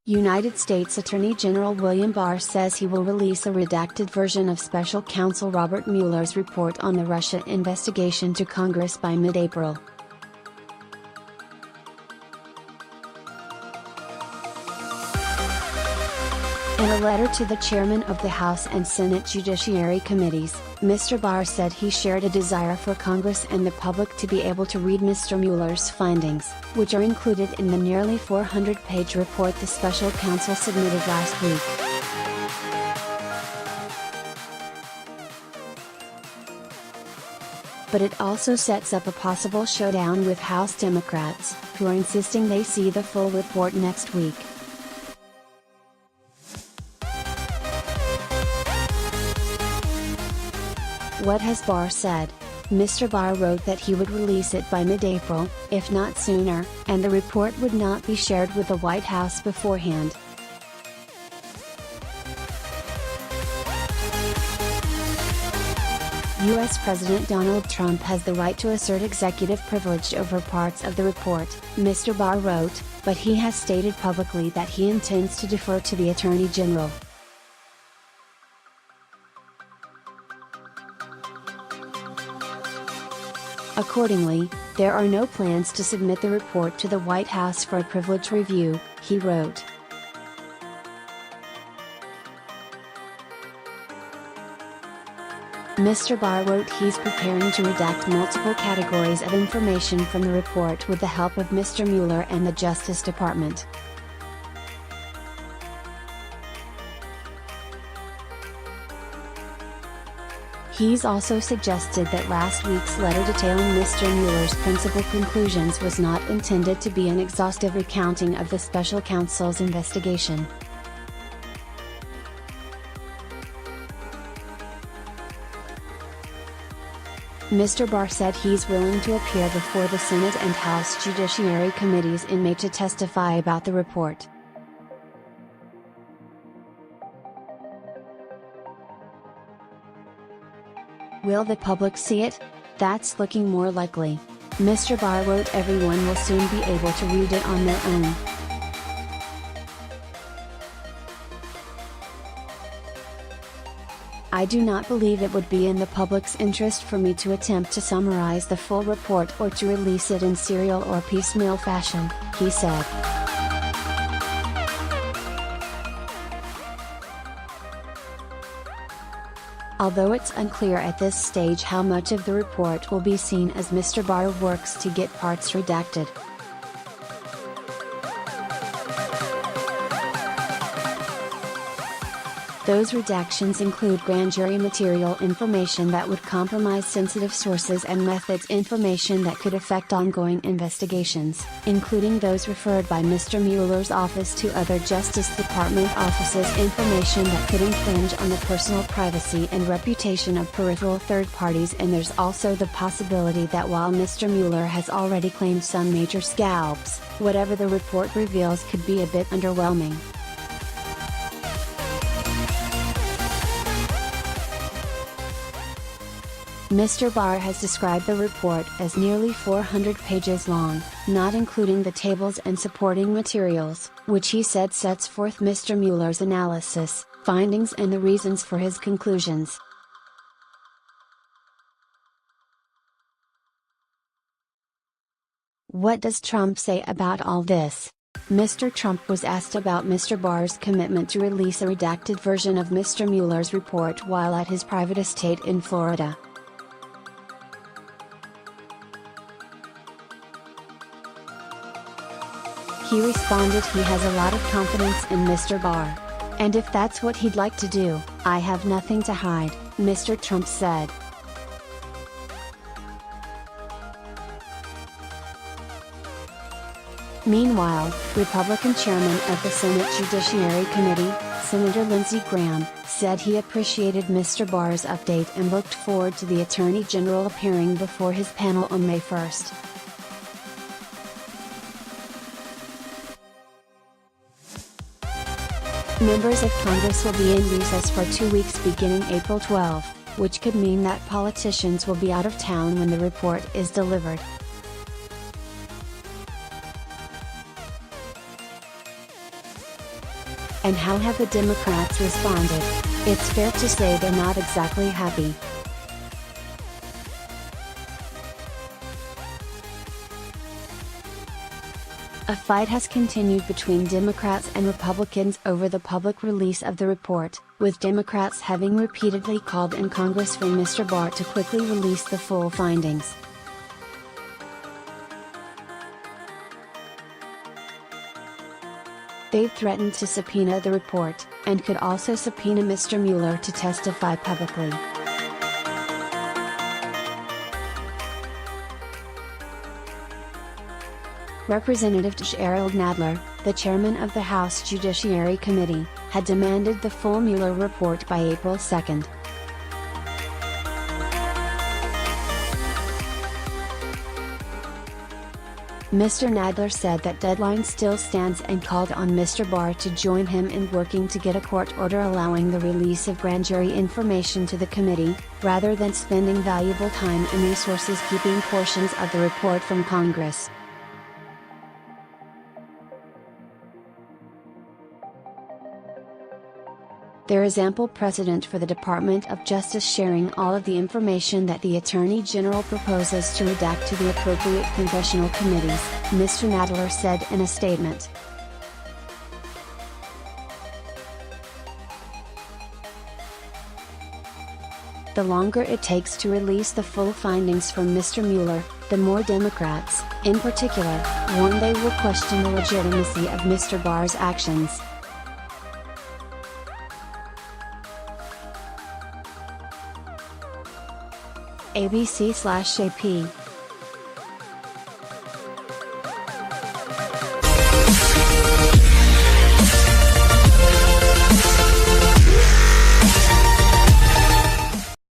United States Attorney-General William Barr says he will release a redacted version of Special Counsel Robert Mueller's report on the Russia investigation to Congress by mid-April. In a letter to the chairmen of the House and Senate Judiciary Committees, Mr. Barr said he shared a desire for Congress and the public to be able to read Mr. Mueller's findings, which are included in the nearly 400-page report the special counsel submitted last week. But it also sets up a possible showdown with House Democrats, who are insisting they see the full report next week. What has Barr said? Mr. Barr wrote that he would release it by mid-April, if not sooner, and the report would not be shared with the White House beforehand. U.S. President Donald Trump has the right to assert executive privilege over parts of the report, Mr. Barr wrote, but he has stated publicly that he intends to defer to the Attorney General. Accordingly, there are no plans to submit the report to the White House for a privilege review, he wrote. Mr. Barr wrote he's preparing to redact multiple categories of information from the report with the help of Mr. Mueller and the Justice Department. He's also suggested that last week's letter detailing Mr. Mueller's principal conclusions was not intended to be an exhaustive recounting of the special counsel's investigation. Mr. Barr said he's willing to appear before the Senate and House Judiciary Committees in May to testify about the report. Will the public see it? That's looking more likely. Mr. Barr wrote everyone will soon be able to read it on their own. I do not believe it would be in the public's interest for me to attempt to summarize the full report or to release it in serial or piecemeal fashion, he said. Although it's unclear at this stage how much of the report will be seen as Mr. Barr works to get parts redacted. Those redactions include grand jury material, information that would compromise sensitive sources and methods, information that could affect ongoing investigations, including those referred by Mr. Mueller's office to other Justice Department offices, information that could infringe on the personal privacy and reputation of peripheral third parties, and there's also the possibility that while Mr. Mueller has already claimed some major scalps, whatever the report reveals could be a bit underwhelming. Mr. Barr has described the report as nearly 400 pages long, not including the tables and supporting materials, which he said sets forth Mr. Mueller's analysis, findings and the reasons for his conclusions. What does Trump say about all this? Mr. Trump was asked about Mr. Barr's commitment to release a redacted version of Mr. Mueller's report while at his private estate in Florida. He responded he has a lot of confidence in Mr. Barr. And if that's what he'd like to do, I have nothing to hide, Mr. Trump said. Meanwhile, Republican chairman of the Senate Judiciary Committee, Senator Lindsey Graham, said he appreciated Mr. Barr's update and looked forward to the Attorney General appearing before his panel on May 1st. Members of Congress will be in recess for 2 weeks beginning April 12. which could mean that politicians will be out of town when the report is delivered. And how have the Democrats responded? It's fair to say they're not exactly happy. A fight has continued between Democrats and Republicans over the public release of the report, with Democrats having repeatedly called in Congress for Mr. Barr to quickly release the full findings. They've threatened to subpoena the report, and could also subpoena Mr. Mueller to testify publicly. Representative Jerrold Nadler, the chairman of the House Judiciary Committee, had demanded the full Mueller report by April 2. Mr. Nadler said that deadline still stands and called on Mr. Barr to join him in working to get a court order allowing the release of grand jury information to the committee, rather than spending valuable time and resources keeping portions of the report from Congress. There is ample precedent for the Department of Justice sharing all of the information that the Attorney General proposes to redact to the appropriate congressional committees, Mr. Nadler said in a statement. The longer it takes to release the full findings from Mr. Mueller, the more Democrats, in particular, warn they will question the legitimacy of Mr. Barr's actions. ABC/AP